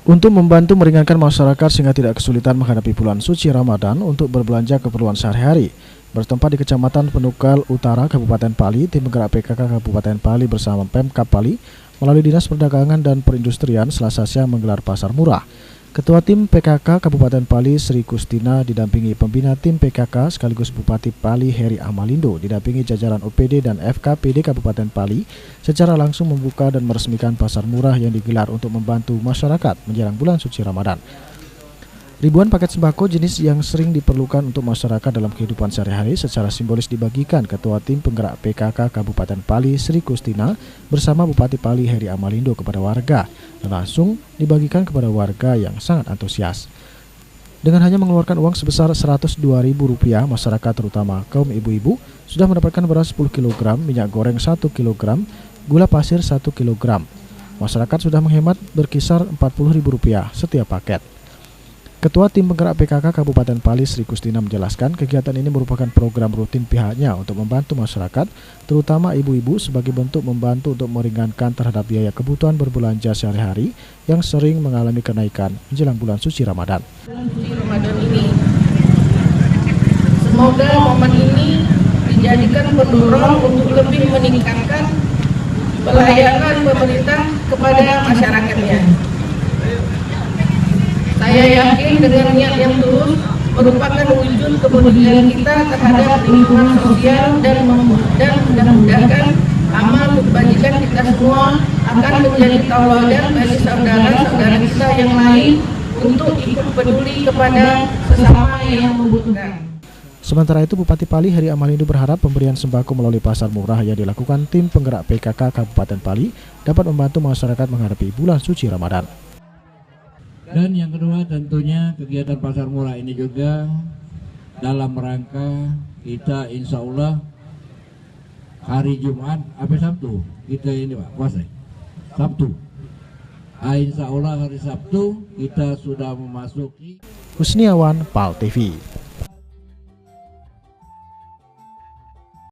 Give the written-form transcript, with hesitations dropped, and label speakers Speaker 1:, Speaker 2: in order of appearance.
Speaker 1: Untuk membantu meringankan masyarakat sehingga tidak kesulitan menghadapi bulan suci Ramadan untuk berbelanja keperluan sehari-hari, bertempat di Kecamatan Penukal Utara, Kabupaten Pali, tim penggerak PKK Kabupaten Pali bersama Pemkab Pali melalui Dinas Perdagangan dan Perindustrian Selasa siang menggelar pasar murah. Ketua tim PKK Kabupaten Pali Sri Kustina didampingi pembina tim PKK sekaligus Bupati Pali Heri Amalindo didampingi jajaran OPD dan FKPD Kabupaten Pali secara langsung membuka dan meresmikan pasar murah yang digelar untuk membantu masyarakat menjelang bulan suci Ramadan. Ribuan paket sembako jenis yang sering diperlukan untuk masyarakat dalam kehidupan sehari-hari secara simbolis dibagikan Ketua Tim Penggerak PKK Kabupaten Pali Sri Kustina bersama Bupati Pali Heri Amalindo kepada warga dan langsung dibagikan kepada warga yang sangat antusias. Dengan hanya mengeluarkan uang sebesar Rp102.000, masyarakat terutama kaum ibu-ibu sudah mendapatkan beras 10 kg, minyak goreng 1 kg, gula pasir 1 kg. Masyarakat sudah menghemat berkisar Rp40.000 setiap paket. Ketua Tim Penggerak PKK Kabupaten Pali Sri Kustina menjelaskan kegiatan ini merupakan program rutin pihaknya untuk membantu masyarakat, terutama ibu-ibu sebagai bentuk membantu untuk meringankan terhadap biaya kebutuhan berbelanja sehari-hari yang sering mengalami kenaikan menjelang bulan suci Ramadan.
Speaker 2: Bulan suci Ramadan ini, semoga momen ini dijadikan pendorong untuk lebih meningkatkan pelayanan pemerintah kepada masyarakatnya. Saya yakin dengan niat yang tulus merupakan wujud kepedulian kita terhadap lingkungan sosial dan mudah-mudahan amal kebajikan kita semua akan menjadi tauladan bagi saudara-saudara kita yang lain untuk ikut peduli kepada sesama yang membutuhkan.
Speaker 1: Sementara itu, Bupati Pali Heri Amalindo berharap pemberian sembako melalui pasar murah yang dilakukan tim penggerak PKK Kabupaten Pali dapat membantu masyarakat menghadapi bulan suci Ramadan.
Speaker 3: Dan yang kedua tentunya kegiatan pasar murah ini juga dalam rangka kita insya Allah hari Jumat apa Sabtu kita ini Pak puasa Sabtu. Insya Allah hari Sabtu kita sudah memasuki
Speaker 1: Husniawan, PAL TV.